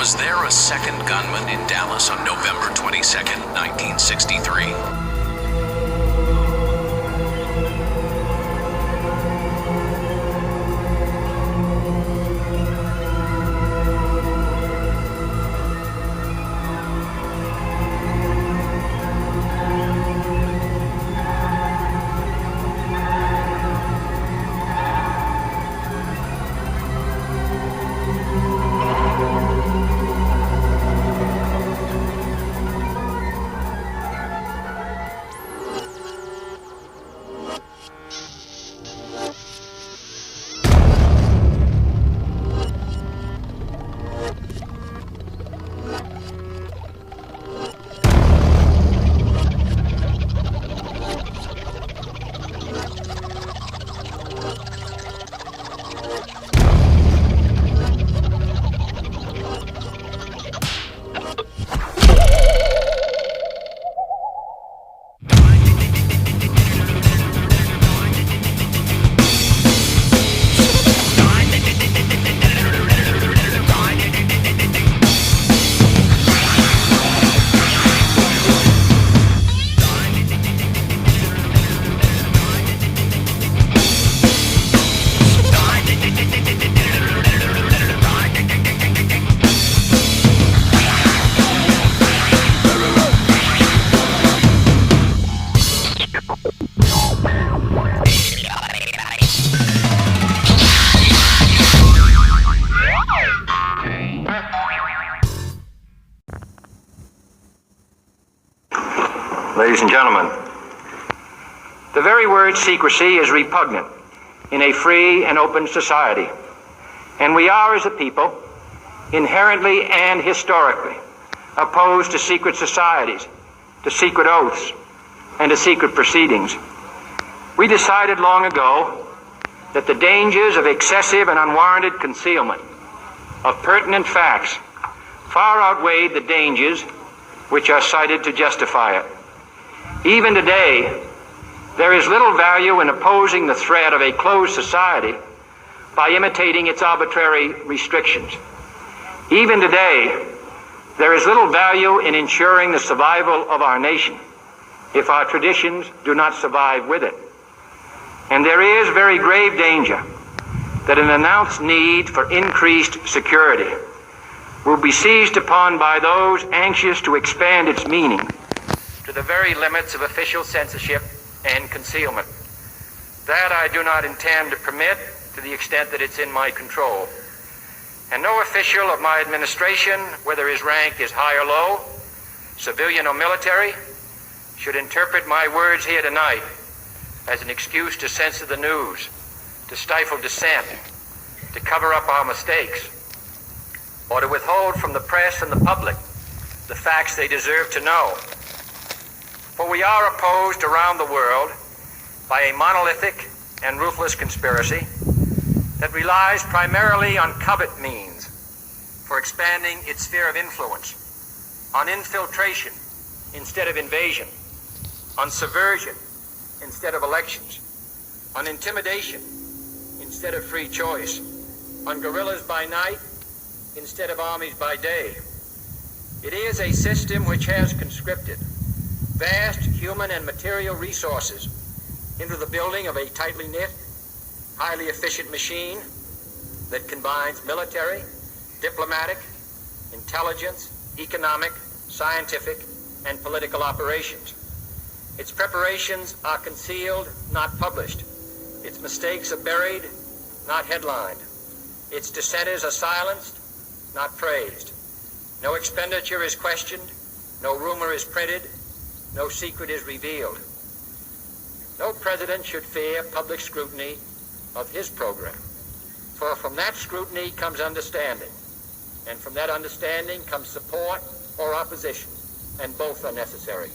Was there a second gunman in Dallas on November 22nd, 1963? Ladies and gentlemen, the very word secrecy is repugnant in a free and open society, and we are, as a people, inherently and historically opposed to secret societies, to secret oaths, and to secret proceedings. We decided long ago that the dangers of excessive and unwarranted concealment of pertinent facts far outweighed the dangers which are cited to justify it. Even today, there is little value in opposing the threat of a closed society by imitating its arbitrary restrictions. Even today, there is little value in ensuring the survival of our nation if our traditions do not survive with it. And there is very grave danger that an announced need for increased security will be seized upon by those anxious to expand its meaning to the very limits of official censorship and concealment. That I do not intend to permit to the extent that it's in my control. And no official of my administration, whether his rank is high or low, civilian or military, should interpret my words here tonight as an excuse to censor the news, to stifle dissent, to cover up our mistakes, or to withhold from the press and the public the facts they deserve to know. For we are opposed around the world by a monolithic and ruthless conspiracy that relies primarily on covert means for expanding its sphere of influence, on infiltration instead of invasion, on subversion instead of elections, on intimidation instead of free choice, on guerrillas by night instead of armies by day. It is a system which has conscripted vast human and material resources into the building of a tightly knit, highly efficient machine that combines military, diplomatic, intelligence, economic, scientific, and political operations. Its preparations are concealed, not published. Its mistakes are buried, not headlined. Its dissenters are silenced, not praised. No expenditure is questioned, no rumor is printed, no secret is revealed. No president should fear public scrutiny of his program, for from that scrutiny comes understanding, and from that understanding comes support or opposition, and both are necessary.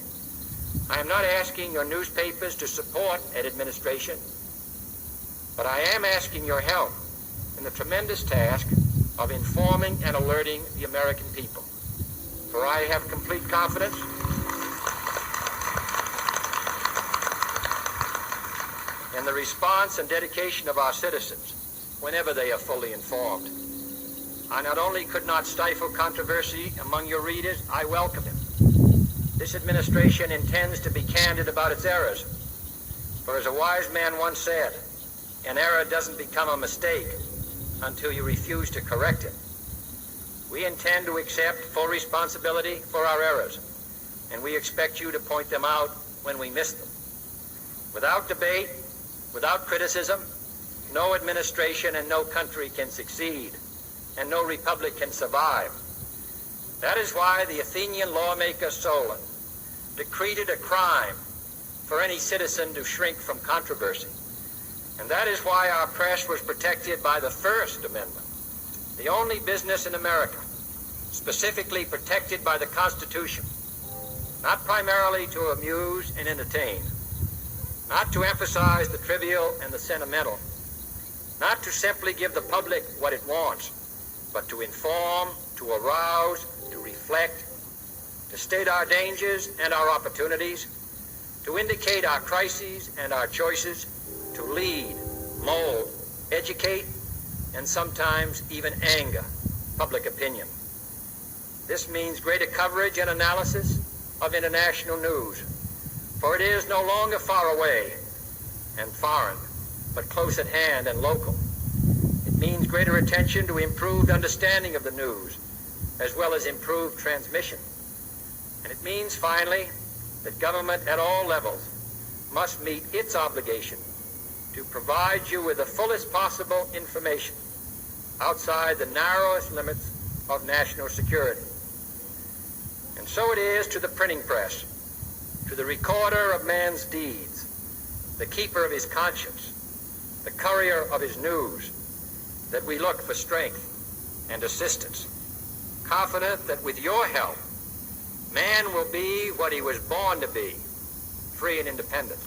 I am not asking your newspapers to support an administration, but I am asking your help in the tremendous task of informing and alerting the American people. For I have complete confidence in the response and dedication of our citizens whenever they are fully informed. I not only could not stifle controversy among your readers, I welcome it. This administration intends to be candid about its errors. For as a wise man once said, an error doesn't become a mistake until you refuse to correct it. We intend to accept full responsibility for our errors, and we expect you to point them out when we miss them. Without debate, without criticism, no administration and no country can succeed, and no republic can survive. That is why the Athenian lawmaker Solon decreed it a crime for any citizen to shrink from controversy. And that is why our press was protected by the First Amendment, the only business in America specifically protected by the Constitution, not primarily to amuse and entertain, not to emphasize the trivial and the sentimental, not to simply give the public what it wants, but to inform, to arouse, to reflect, to state our dangers and our opportunities, to indicate our crises and our choices, to lead, mold, educate, and sometimes even anger public opinion. This means greater coverage and analysis of international news, for it is no longer far away and foreign, but close at hand and local. It means greater attention to improved understanding of the news, as well as improved transmission. And it means, finally, that government at all levels must meet its obligation to provide you with the fullest possible information outside the narrowest limits of national security. And so it is to the printing press, to the recorder of man's deeds, the keeper of his conscience, the courier of his news, that we look for strength and assistance, confident that with your help, man will be what he was born to be, free and independent.